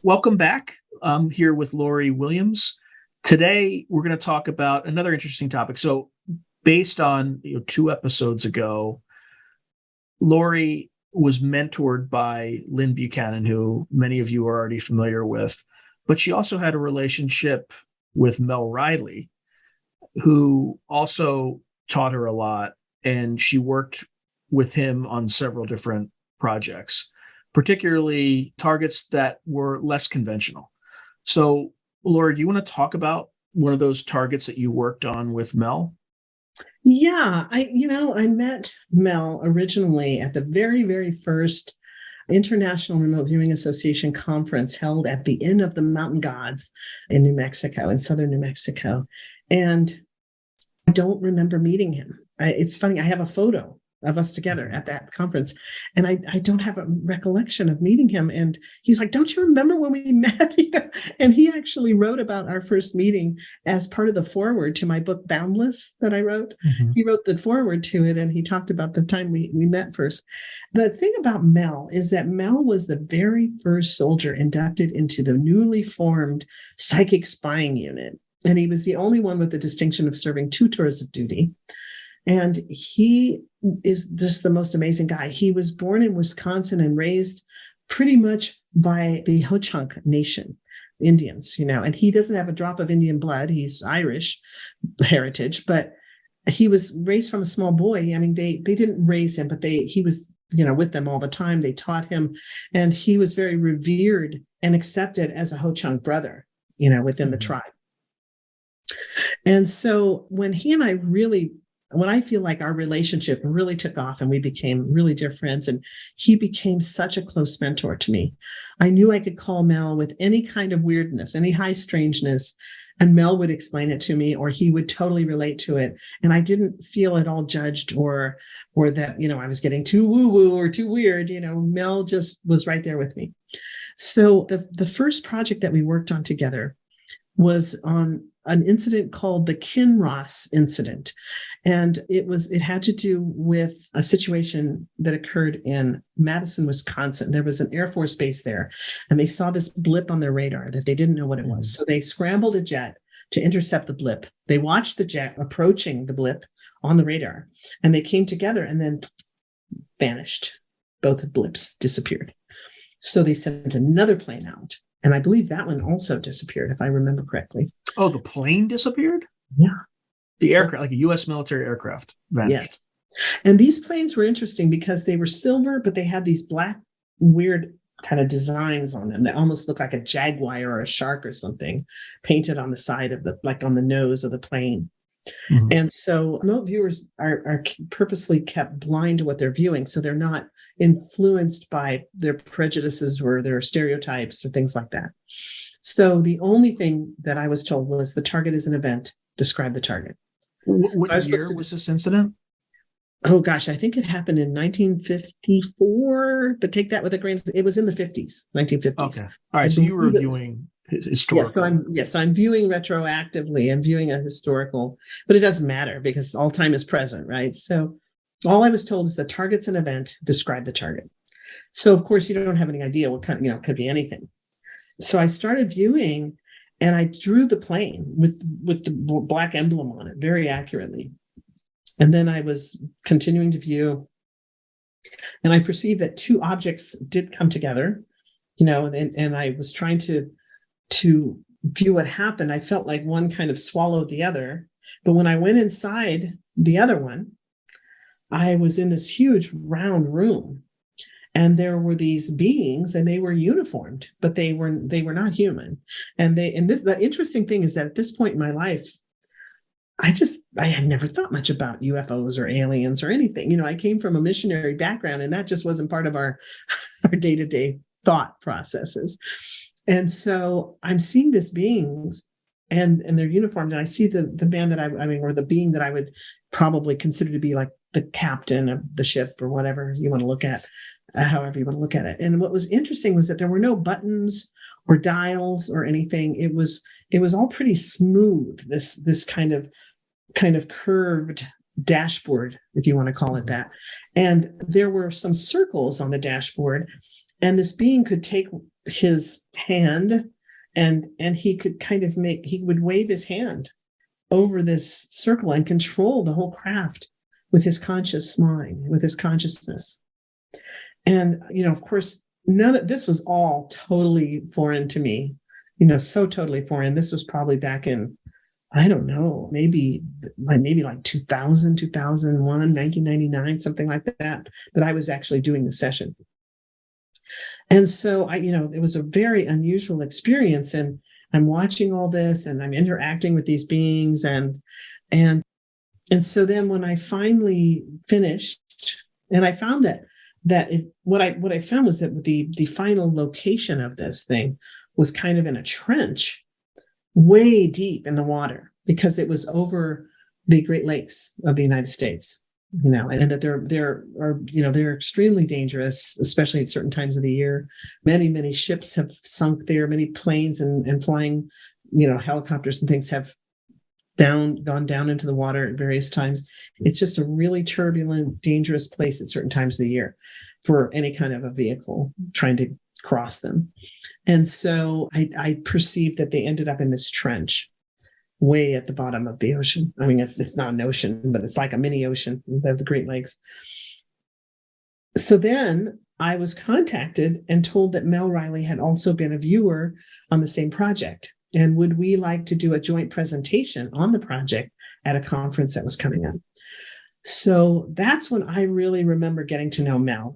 Welcome back. I'm here with Lori Williams. Today, we're going to talk about another interesting topic. So, based on 2 episodes ago, Lori was mentored by Lynn Buchanan, who many of you are already familiar with, but she also had a relationship with Mel Riley, who also taught her a lot, and she worked with him on several different projects, particularly targets that were less conventional. So, Laura, do you want to talk about one of those targets that you worked on with Mel? Yeah, I met Mel originally at the very, very first International Remote Viewing Association conference held at the Inn of the Mountain Gods in New Mexico, in southern New Mexico. And I don't remember meeting him. It's funny, I have a photo of us together at that conference, and I don't have a recollection of meeting him. And he's like, "Don't you remember when we met?" And he actually wrote about our first meeting as part of the foreword to my book Boundless that I wrote. Mm-hmm. He wrote the foreword to it, and he talked about the time we met first. The thing about Mel is that Mel was the very first soldier inducted into the newly formed psychic spying unit, and he was the only one with the distinction of serving 2 tours of duty. And he is just the most amazing guy. He was born in Wisconsin and raised pretty much by the Ho-Chunk Nation, Indians, and he doesn't have a drop of Indian blood. He's Irish heritage, but he was raised from a small boy. I mean, they didn't raise him, but he was, with them all the time. They taught him, and he was very revered and accepted as a Ho-Chunk brother, within the tribe. And so when he and I when I feel like our relationship really took off and we became really dear friends, and he became such a close mentor to me, I knew I could call Mel with any kind of weirdness, any high strangeness, and Mel would explain it to me, or he would totally relate to it. And I didn't feel at all judged or that, I was getting too woo-woo or too weird. Mel just was right there with me. So the first project that we worked on together was on an incident called the Kinross Incident. And it had to do with a situation that occurred in Madison, Wisconsin. There was an Air Force base there, and they saw this blip on their radar that they didn't know what it was. So they scrambled a jet to intercept the blip. They watched the jet approaching the blip on the radar, and they came together and then vanished. Both blips disappeared. So they sent another plane out. And I believe that one also disappeared, if I remember correctly. Oh, the plane disappeared? Yeah. The aircraft, like a U.S. military aircraft, vanished. Yeah. And these planes were interesting because they were silver, but they had these black, weird kind of designs on them that almost looked like a jaguar or a shark or something painted on the side of on the nose of the plane. Mm-hmm. And so remote viewers are purposely kept blind to what they're viewing, so they're not influenced by their prejudices or their stereotypes or things like that. So the only thing that I was told was the target is an event. Describe the target. What year was this incident? Oh gosh, I think it happened in 1954, but take that with a grain of salt. It was in the 50s, 1950s. Okay. All right. So you were viewing historical. So I'm viewing retroactively. I'm viewing a historical, but it doesn't matter because all time is present, right? So all I was told is the target's an event, describe the target. So of course you don't have any idea what kind, it could be anything. So I started viewing, and I drew the plane with the black emblem on it very accurately. And then I was continuing to view, and I perceived that 2 objects did come together, and I was trying to view what happened. I felt like one kind of swallowed the other. But when I went inside the other one, I was in this huge round room, and there were these beings, and they were uniformed, but they were not human. The interesting thing is that at this point in my life, I had never thought much about UFOs or aliens or anything. I came from a missionary background, and that just wasn't part of our day-to-day thought processes. And so I'm seeing these beings, and they're uniformed, and I see the man that or the being that I would probably consider to be like the captain of the ship or whatever you want to look at, however you want to look at it. And what was interesting was that there were no buttons or dials or anything. It was all pretty smooth. This kind of curved dashboard, if you want to call it that. And there were some circles on the dashboard, And this being could take his hand and he could he would wave his hand over this circle and control the whole craft with his conscious mind, with his consciousness. And, of course, none of this was all totally foreign to me, so totally foreign. This was probably back in, I don't know, maybe like 2000, 2001, 1999, something like that I was actually doing the session. And so it was a very unusual experience, and I'm watching all this and I'm interacting with these beings and so then when I finally finished, and I found what I found was that the final location of this thing was kind of in a trench way deep in the water, because it was over the Great Lakes of the United States, and that they're extremely dangerous, especially at certain times of the year. Many ships have sunk there. Many planes and flying, helicopters and things have gone down into the water at various times. It's just a really turbulent, dangerous place at certain times of the year for any kind of a vehicle trying to cross them. And so I perceived that they ended up in this trench way at the bottom of the ocean. I mean, it's not an ocean, but it's like a mini ocean of the Great Lakes. So then I was contacted and told that Mel Riley had also been a viewer on the same project. And would we like to do a joint presentation on the project at a conference that was coming up? So that's when I really remember getting to know Mel.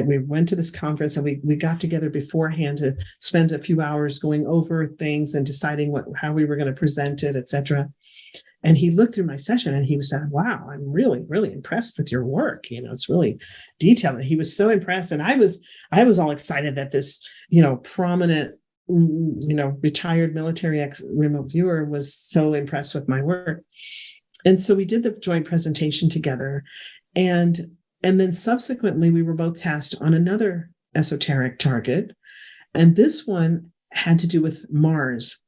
We went to this conference and we got together beforehand to spend a few hours going over things and deciding how we were going to present it, etc. And he looked through my session and he said, "Wow, I'm really, really impressed with your work. It's really detailed." And he was so impressed, and I was all excited that this, prominent, retired military remote viewer was so impressed with my work. And so we did the joint presentation together, and then subsequently we were both tasked on another esoteric target, and this one had to do with Mars.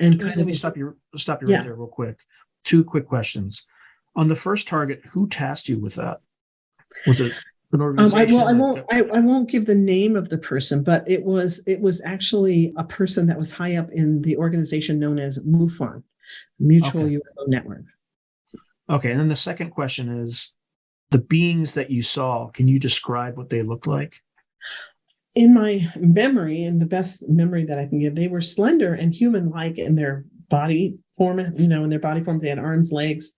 And let me stop you right there real quick. 2 quick questions. On the first target, who tasked you with that? Was it an organization? I won't give the name of the person, but it was actually a person that was high up in the organization known as MUFON, Mutual UFO Network. Okay, and then the second question is, the beings that you saw, can you describe what they looked like? In my memory, in the best memory that I can give, they were slender and human-like in their body form. In their body form, they had arms, legs,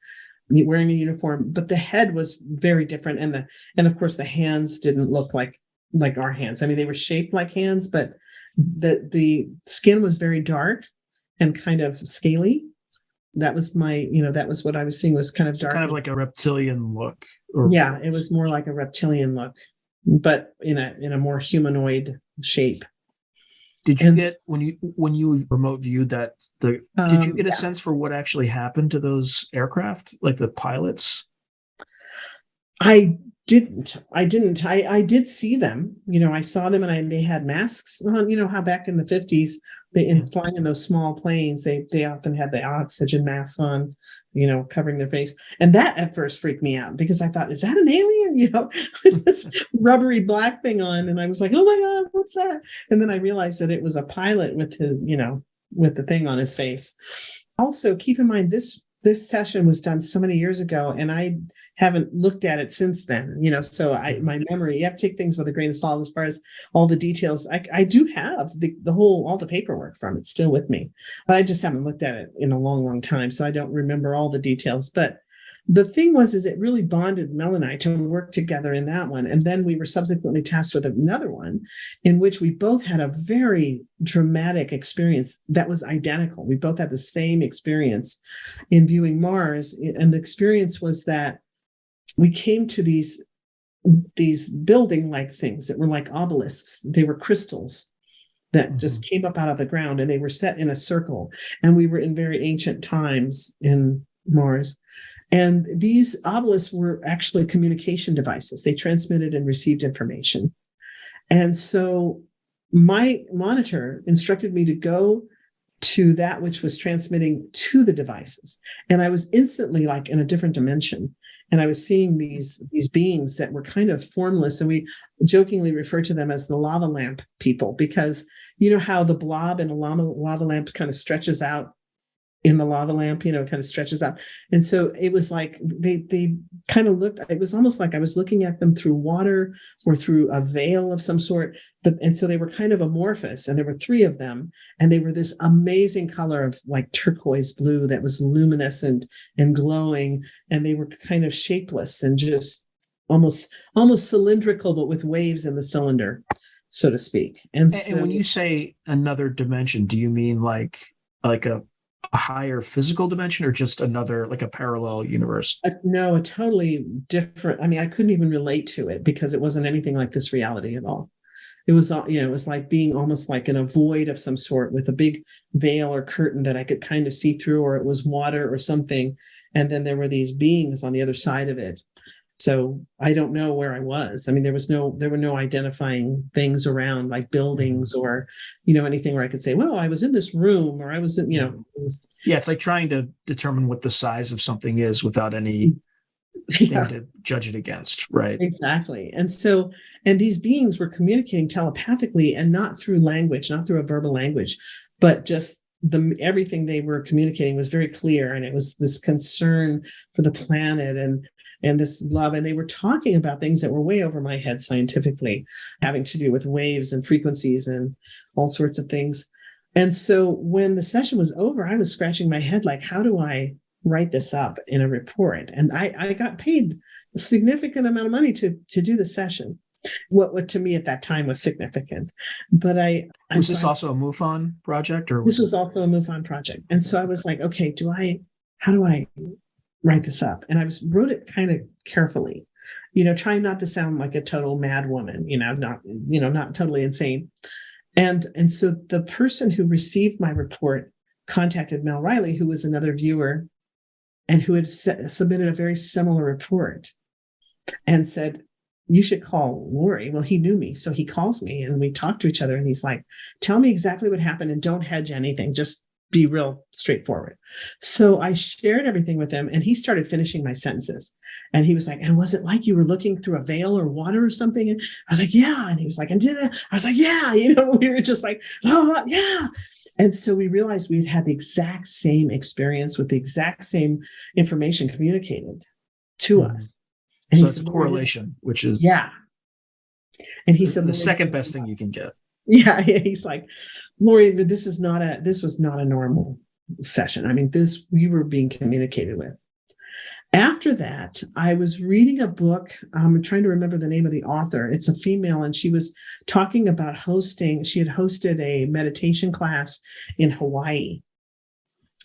wearing a uniform, but the head was very different, and of course the hands didn't look like our hands. I mean, they were shaped like hands, but the skin was very dark and kind of scaly. That was what I was seeing, was kind of dark, kind of like a reptilian look. It was more like a reptilian look, but in a more humanoid shape. Did you get, when you remote viewed that, did you get a sense for what actually happened to those aircraft, like the pilots? I didn't. I did see them. I saw them, and they had masks on. How back in the 50s, flying in those small planes, they often had the oxygen masks on, covering their face. And that at first freaked me out, because I thought, is that an alien? With this rubbery black thing on. And I was like, oh my God, what's that? And then I realized that it was a pilot with with the thing on his face. Also, keep in mind, this session was done so many years ago, and I haven't looked at it since then, so my memory, you have to take things with a grain of salt as far as all the details. I do have all the paperwork from it still with me, but I just haven't looked at it in a long, long time. So I don't remember all the details, but the thing is it really bonded Mel and I to work together in that one. And then we were subsequently tasked with another one in which we both had a very dramatic experience that was identical. We both had the same experience in viewing Mars. And the experience was that we came to these building-like things that were like obelisks. They were crystals that just came up out of the ground, and they were set in a circle. And we were in very ancient times in Mars. And these obelisks were actually communication devices. They transmitted and received information. And so my monitor instructed me to go to that which was transmitting to the devices. And I was instantly like in a different dimension. And I was seeing these beings that were kind of formless. And we jokingly refer to them as the lava lamp people, because you know how the blob in a lava lamp kind of stretches out in the lava lamp, kind of stretches out. And so it was like they kind of looked, it was almost like I was looking at them through water or through a veil of some sort. And so they were kind of amorphous, and there were 3 of them, and they were this amazing color of like turquoise blue that was luminescent and glowing, and they were kind of shapeless and just almost cylindrical, but with waves in the cylinder, so to speak. And when you say another dimension, do you mean like a higher physical dimension, or just another, like a parallel universe? No, a totally different. I mean, I couldn't even relate to it because it wasn't anything like this reality at all. It was, it was like being almost like in a void of some sort with a big veil or curtain that I could kind of see through, or it was water or something. And then there were these beings on the other side of it. So I don't know where I was. I mean, there were no identifying things around, like buildings or, anything where I could say, well, I was in this room, or I was in, it was. Yeah, it's like trying to determine what the size of something is without any thing to judge it against, right? Exactly. And these beings were communicating telepathically, and not through language, not through a verbal language, but just everything they were communicating was very clear. And it was this concern for the planet and this love. And they were talking about things that were way over my head scientifically, having to do with waves and frequencies and all sorts of things. And so when the session was over, I was scratching my head, like, how do I write this up in a report? And I got paid a significant amount of money to do the session. What to me at that time was significant. But was this also a MUFON project, or this was also a MUFON project? And so I was like, okay, how do I write this up? And I wrote it kind of carefully, trying not to sound like a total mad woman, not totally insane. And so the person who received my report contacted Mel Riley, who was another viewer and who had submitted a very similar report, and said, you should call Lori. Well, he knew me. So he calls me and we talk to each other, and he's like, tell me exactly what happened and don't hedge anything. Just be real straightforward. So I shared everything with him, and he started finishing my sentences. And he was like, and was it like you were looking through a veil or water or something? And I was like, yeah. And he was like, and did it? I was like, yeah. We were just like, oh, yeah. And so we realized we had the exact same experience with the exact same information communicated to us. And so it's a correlation, which is, yeah. And he said, the second best thing you can get. Yeah, he's like, Lori, this was not a normal session. I mean, we were being communicated with. After that, I was reading a book. I'm trying to remember the name of the author. It's a female, and she was talking about she had hosted a meditation class in Hawaii.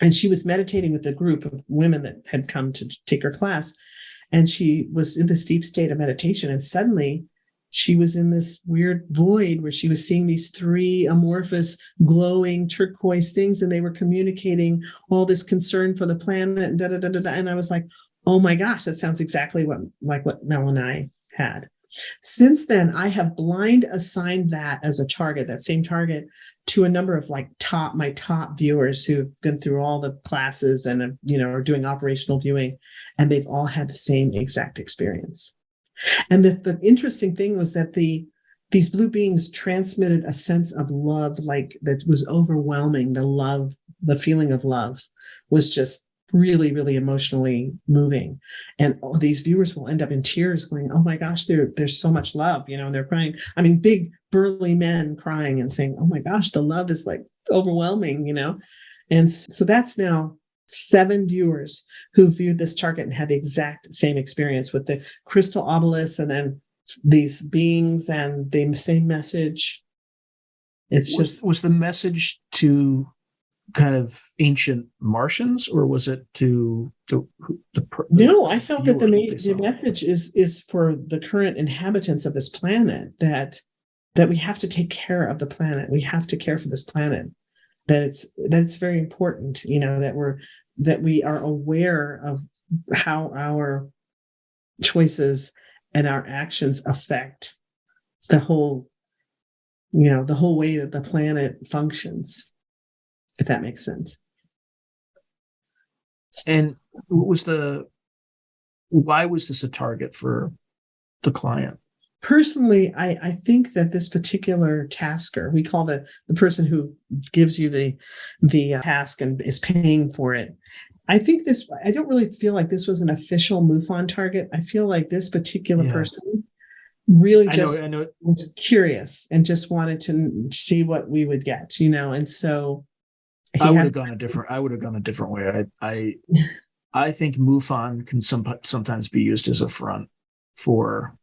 And she was meditating with a group of women that had come to take her class. And she was in this deep state of meditation. And suddenly she was in this weird void where she was seeing these 3 amorphous, glowing turquoise things, and they were communicating all this concern for the planet. And I was like, oh my gosh, that sounds exactly what Mel and I had. Since then, I have blind assigned that as a target, that same target, to a number of my top viewers who've been through all the classes and are doing operational viewing, and they've all had the same exact experience. And the interesting thing was that these blue beings transmitted a sense of love, like that was overwhelming. The feeling of love was just really, really emotionally moving. And all these viewers will end up in tears going, oh my gosh, there's so much love, and they're crying. I mean, big burly men crying and saying, oh my gosh, the love is like overwhelming, And so that's now 7 viewers who viewed this target and had the exact same experience with the crystal obelisk, and then these beings and the same message. Was the message to kind of ancient Martians, or was it to the no, I felt that the message is for the current inhabitants of this planet, that we have to take care of the planet. We have to care for this planet. That it's very important, that we are aware of how our choices and our actions affect the whole way that the planet functions. if that makes sense. And why was this a target for the client? Personally, I think that this particular tasker, we call the person who gives you the task and is paying for it. I don't really feel like this was an official MUFON target. I feel like this particular person really I know was curious and just wanted to see what we would get, and so I would have gone a different way. I think MUFON can sometimes be used as a front for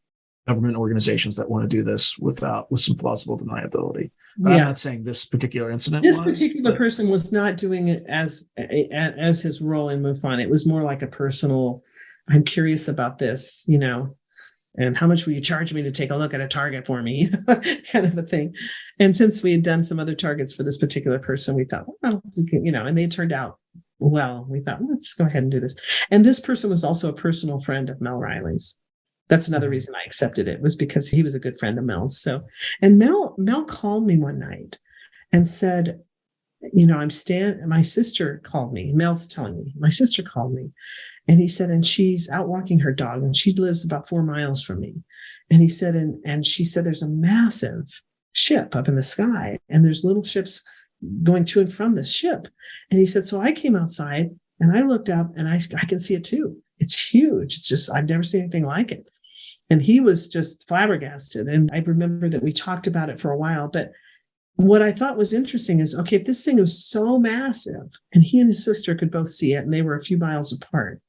government organizations that want to do this with some plausible deniability. But I'm not saying this particular incident. This particular person was not doing it as his role in MUFON. It was more like a personal, I'm curious about this, and how much will you charge me to take a look at a target for me, kind of a thing. And since we had done some other targets for this particular person, we thought, well, we can, and they turned out well. We thought, let's go ahead and do this. And this person was also a personal friend of Mel Riley's. That's another reason I accepted it, was because he was a good friend of Mel's. So, and Mel called me one night and said, my sister called me. Mel's telling me, my sister called me. And he said, and she's out walking her dog, and she lives about 4 miles from me. And he said, and she said, there's a massive ship up in the sky, and there's little ships going to and from this ship. And he said, so I came outside and I looked up, and I can see it too. It's huge. It's just, I've never seen anything like it. And he was just flabbergasted. And I remember that we talked about it for a while. But what I thought was interesting is, okay, if this thing was so massive and he and his sister could both see it, and they were a few miles apart,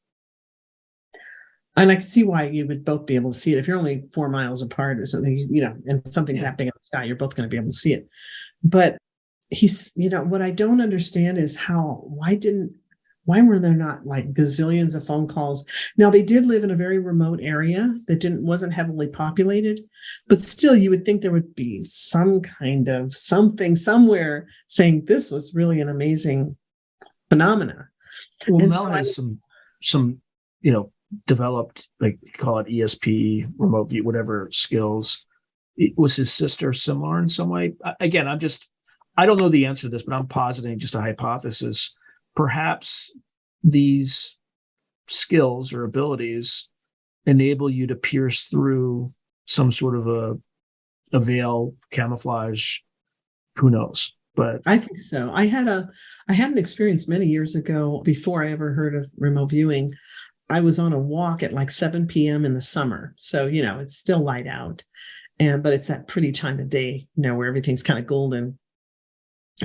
and I can see why you would both be able to see it. If you're only 4 miles apart or something, and something that big in the sky, you're both going to be able to see it. But what I don't understand is why were there not like gazillions of phone calls? Now, they did live in a very remote area that wasn't heavily populated, but still you would think there would be some kind of something somewhere saying this was really an amazing phenomena. Well, Mel has some, developed, like you call it ESP, remote view, whatever skills. Was his sister similar in some way? Again, I don't know the answer to this, but I'm positing just a hypothesis. Perhaps these skills or abilities enable you to pierce through some sort of a veil, camouflage. Who knows? But I think so. I had an experience many years ago, before I ever heard of remote viewing. I was on a walk at like 7 p.m. in the summer. So, it's still light out. But it's that pretty time of day, where everything's kind of golden.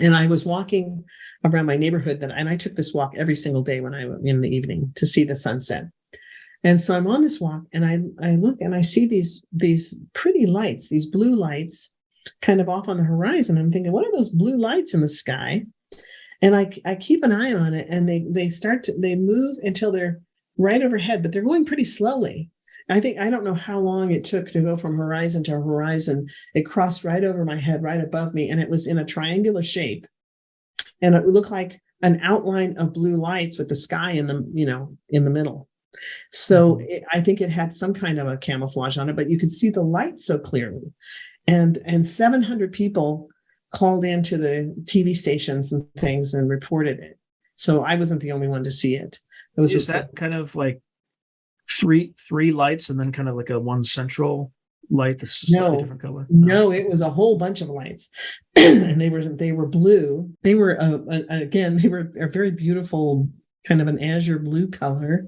And I was walking around my neighborhood, and I took this walk every single day when I went in the evening to see the sunset. And so I'm on this walk, and I look and I see these pretty lights, these blue lights, kind of off on the horizon. I'm thinking, what are those blue lights in the sky? And I keep an eye on it, and they move until they're right overhead, but they're going pretty slowly. I don't know how long it took to go from horizon to horizon. It crossed right over my head, right above me, and it was in a triangular shape. And it looked like an outline of blue lights with the sky in the middle. So I think it had some kind of a camouflage on it, but you could see the light so clearly. And 700 people called into the TV stations and things and reported it. So I wasn't the only one to see it. Is that kind of like three lights and then kind of like a one central light that's slightly different color? No, it was a whole bunch of lights. And they were blue. They were again, they were a very beautiful kind of an azure blue color,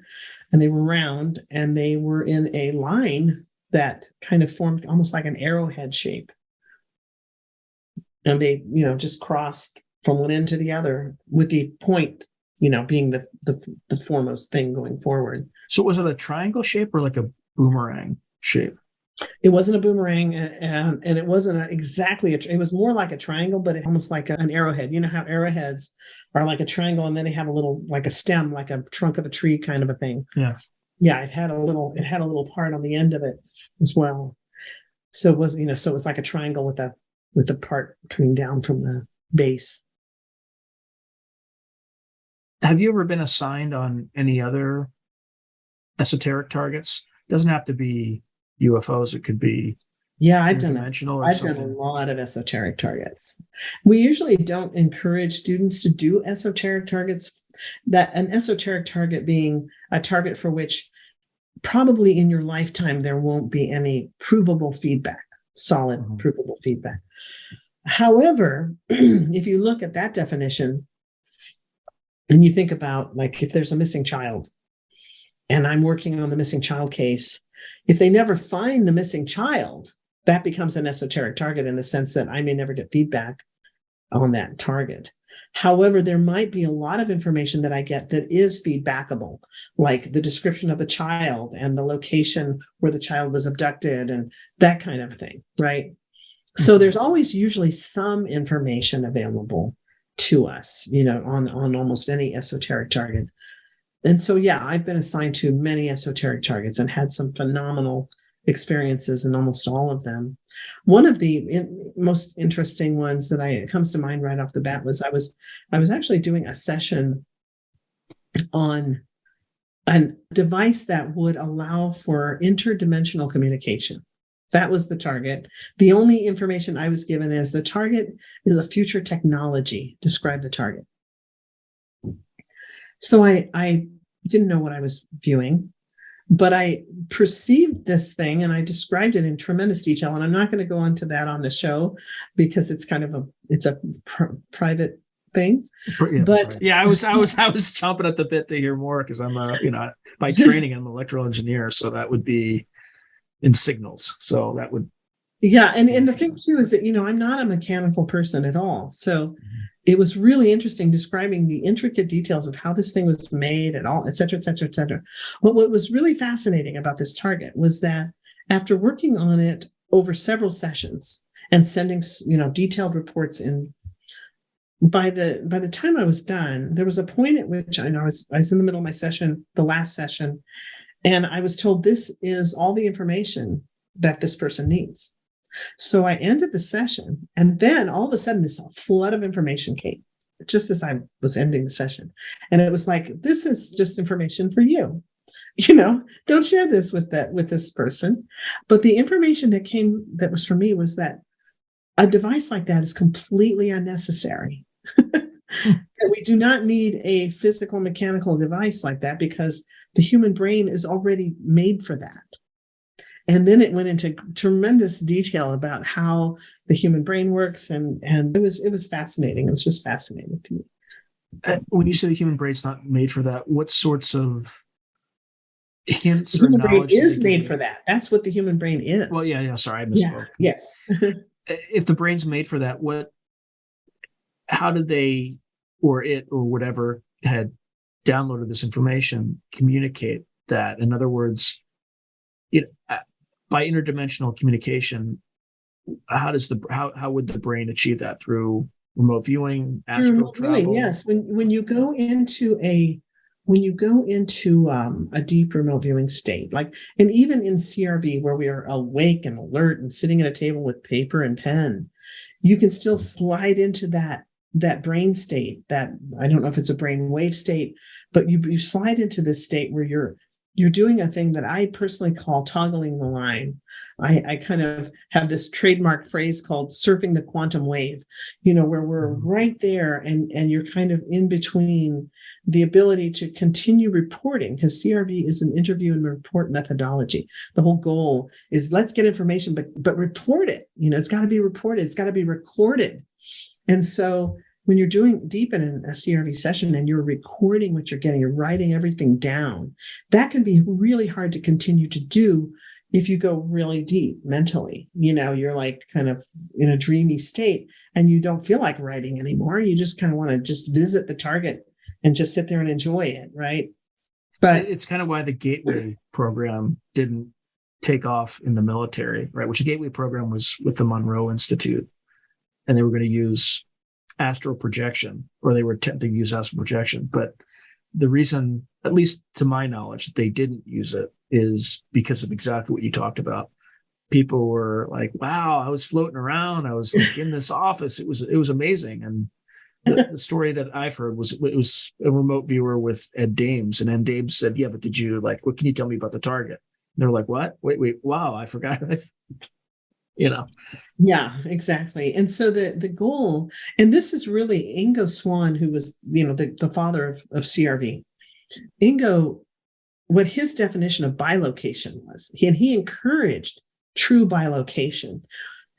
and they were round, and they were in a line that kind of formed almost like an arrowhead shape. And they, just crossed from one end to the other, with the point, being the foremost thing going forward. So was it a triangle shape or like a boomerang shape? It wasn't a boomerang, and it wasn't exactly it was more like a triangle, but almost like an arrowhead. You know how arrowheads are like a triangle, and then they have a little, like a stem, like a trunk of a tree kind of a thing. Yeah. It had a little part on the end of it as well. So it was, so it was like a triangle with the part coming down from the base. Have you ever been assigned on any other esoteric targets? It doesn't have to be UFOs. It could be Yeah, interdimensional or I've done a something? lot of esoteric targets. We usually don't encourage students to do esoteric targets, that an esoteric target being a target for which probably in your lifetime there won't be any provable feedback, solid provable feedback. However, if you look at that definition and you think about, like, if there's a missing child and I'm working on the missing child case, if they never find the missing child, that becomes an esoteric target in the sense that I may never get feedback on that target. However, there might be a lot of information that I get that is feedbackable, like the description of the child and the location where the child was abducted and that kind of thing, right? So there's always usually some information available to us, on almost any esoteric target. And so, yeah, I've been assigned to many esoteric targets and had some phenomenal experiences in almost all of them. One of the most interesting ones that comes to mind right off the bat was I was actually doing a session on a device that would allow for interdimensional communication. That was the target. The only information I was given is the target is a future technology. Describe the target. So I didn't know what I was viewing, but I perceived this thing and I described it in tremendous detail. And I'm not going to go into that on the show because it's kind of a private thing. Yeah, but right. Yeah, I was chomping at the bit to hear more because I'm by training I'm an electrical engineer, so that would be in signals. So that would. Yeah. And the thing too is that, I'm not a mechanical person at all. So it was really interesting describing the intricate details of how this thing was made and all, et cetera, et cetera, et cetera. But what was really fascinating about this target was that after working on it over several sessions and sending, detailed reports in, by the time I was done, there was a point at which I was in the middle of my session, the last session, and I was told this is all the information that this person needs. So I ended the session, and then all of a sudden this flood of information came just as I was ending the session. And it was like, this is just information for you. Don't share this with this person. But the information that came that was for me was that a device like that is completely unnecessary. That we do not need a physical mechanical device like that because the human brain is already made for that. And then it went into tremendous detail about how the human brain works, and it was fascinating. It was just fascinating to me. When you say the human brain's not made for that, what sorts of hints the human or knowledge brain is made for that? That's what the human brain is. Well, yeah. Sorry, I misspoke. Yeah, yes. If the brain's made for that, how did they, or it, or whatever had downloaded this information, communicate that? In other words, by interdimensional communication, how would the brain achieve that? Through remote viewing, astral travel? Yes. When you go into a deep remote viewing state, and even in CRV where we are awake and alert and sitting at a table with paper and pen, you can still slide into that brain state. That, I don't know if it's a brain wave state, but you slide into this state where you're doing a thing that I personally call toggling the line. I kind of have this trademark phrase called surfing the quantum wave, where we're right there and you're kind of in between the ability to continue reporting, because CRV is an interview and report methodology. The whole goal is let's get information, but report it. It's got to be reported. It's got to be recorded. And so when you're doing deep in a CRV session and you're recording what you're getting, you're writing everything down, that can be really hard to continue to do if you go really deep mentally. You're like kind of in a dreamy state and you don't feel like writing anymore. You just kind of want to just visit the target and just sit there and enjoy it, right? But it's kind of why the Gateway program didn't take off in the military, right? Which the Gateway program was with the Monroe Institute, and they were going to use astral projection, or they were attempting to use astral projection. But the reason, at least to my knowledge, that they didn't use it is because of exactly what you talked about. People were like, wow, I was floating around. I was like in this office. It was amazing. And the story that I've heard was it was a remote viewer with Ed Dames. And Ed Dames said, yeah, but did you what can you tell me about the target? And they're like, what? Wait, wow, I forgot. you know. Yeah, exactly. And so the goal, and this is really Ingo Swann, who was, the father of CRV. Ingo, what his definition of bilocation was, he encouraged true bilocation.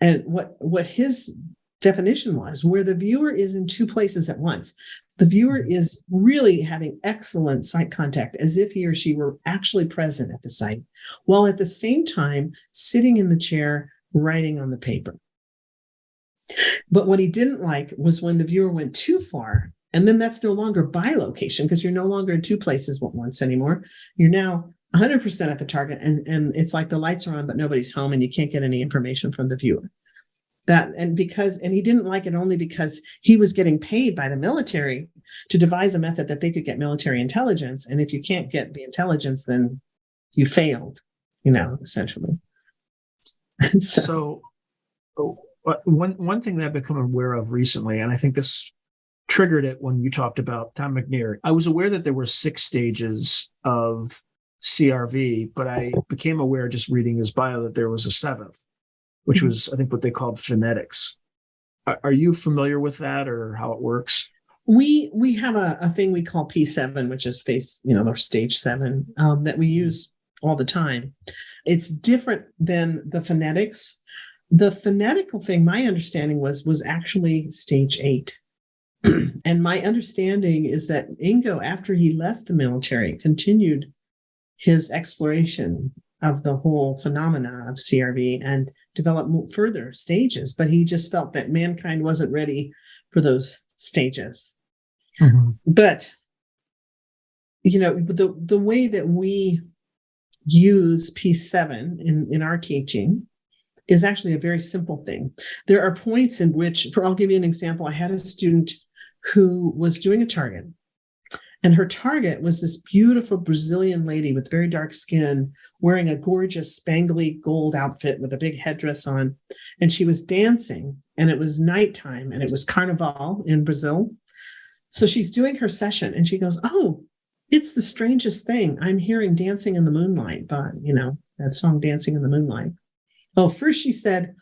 And what his definition was, where the viewer is in two places at once. The viewer is really having excellent sight contact, as if he or she were actually present at the site, while at the same time sitting in the chair, writing on the paper. But what he didn't like was when the viewer went too far, and then that's no longer bilocation, because you're no longer in two places at once anymore. You're now 100% at the target, and it's like the lights are on, but nobody's home, and you can't get any information from the viewer. And he didn't like it only because he was getting paid by the military to devise a method that they could get military intelligence. And if you can't get the intelligence, then you failed, essentially. So one thing that I've become aware of recently, and I think this triggered it when you talked about Tom McNair, I was aware that there were 6 stages of CRV, but I became aware just reading his bio that there was a 7th, which was, I think, what they called phonetics. Are you familiar with that, or how it works? We have a thing we call P7, which is or stage 7, that we use all the time. It's different than the phonetics. The phonetical thing, my understanding was actually stage 8. And my understanding is that Ingo, after he left the military, continued his exploration of the whole phenomena of CRV and developed further stages, but he just felt that mankind wasn't ready for those stages. Mm-hmm. But, the way that we use P7 in our teaching is actually a very simple thing. There are points in which, I'll give you an example. I had a student who was doing a target, and her target was this beautiful Brazilian lady with very dark skin, wearing a gorgeous spangly gold outfit with a big headdress on. And she was dancing, and it was nighttime, and it was Carnival in Brazil. So she's doing her session, and she goes, "Oh, it's the strangest thing. I'm hearing Dancing in the Moonlight," by, that song Dancing in the Moonlight. Oh, first she said,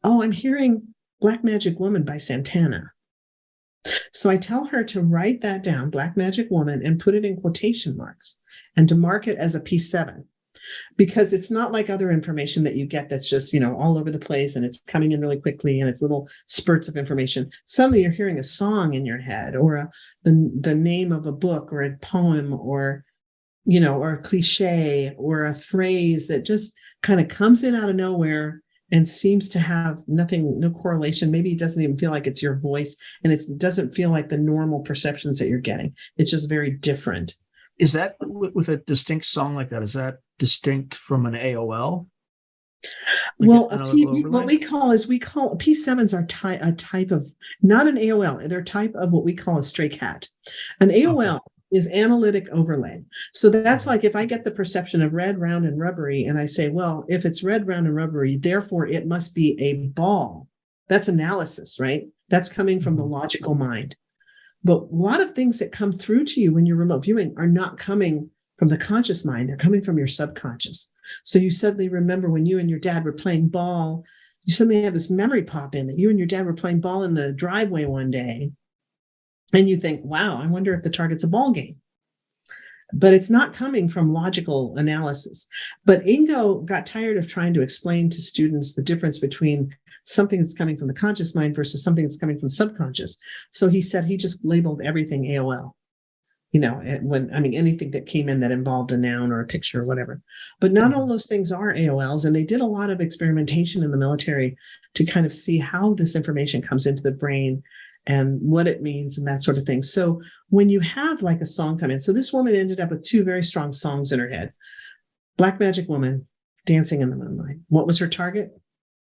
"Oh, I'm hearing Black Magic Woman by Santana." So I tell her to write that down, Black Magic Woman, and put it in quotation marks, and to mark it as a P7, because it's not like other information that you get that's just, all over the place, and it's coming in really quickly, and it's little spurts of information. Suddenly you're hearing a song in your head, or the name of a book, or a poem, or, or a cliche, or a phrase that just kind of comes in out of nowhere and seems to have no correlation. Maybe it doesn't even feel like it's your voice, and it doesn't feel like the normal perceptions that you're getting. It's just very different. Is that, with a distinct song like that, is that distinct from an AOL? Well, what we call P7s are a type of, not an AOL. They're a type of what we call a stray cat. An AOL is analytic overlay. So that's like if I get the perception of red, round, and rubbery, and I say, well, if it's red, round, and rubbery, therefore it must be a ball. That's analysis, right? That's coming from the logical mind. But a lot of things that come through to you when you're remote viewing are not coming from the conscious mind. They're coming from your subconscious. So you suddenly remember when you and your dad were playing ball, you suddenly have this memory pop in that you and your dad were playing ball in the driveway one day. And you think, wow, I wonder if the target's a ball game. But it's not coming from logical analysis. But Ingo got tired of trying to explain to students the difference between something that's coming from the conscious mind versus something that's coming from subconscious. So he said he just labeled everything AOL. Anything that came in that involved a noun or a picture or whatever. But not all those things are AOLs. And they did a lot of experimentation in the military to kind of see how this information comes into the brain and what it means and that sort of thing. So when you have like a song come in, so this woman ended up with 2 very strong songs in her head. Black Magic Woman, Dancing in the Moonlight. What was her target?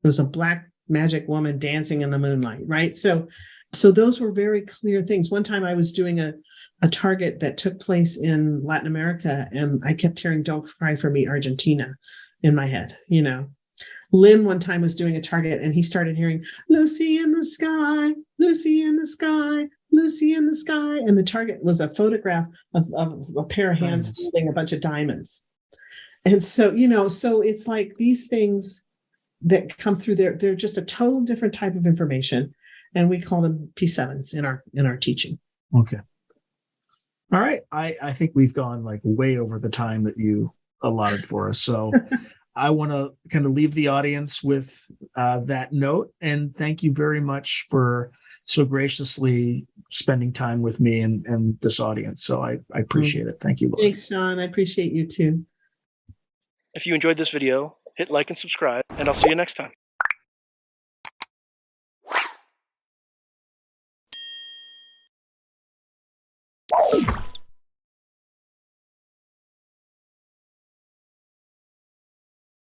It was a Black Magic Woman dancing in the moonlight, right? So those were very clear things. One time I was doing a target that took place in Latin America, and I kept hearing "Don't Cry for Me, Argentina" in my head, Lynn one time was doing a target, and he started hearing "Lucy in the Sky, Lucy in the Sky, Lucy in the Sky." And the target was a photograph of a pair of hands holding a bunch of diamonds. And so, so it's like these things that come through there. They're just a total different type of information, and we call them P7s in our teaching. Okay. All right. I think we've gone like way over the time that you allotted for us. So I want to kind of leave the audience with that note. And thank you very much for so graciously spending time with me and this audience. So I appreciate it. Thank you, Lori. Thanks, Sean. I appreciate you too. If you enjoyed this video, hit like and subscribe, and I'll see you next time.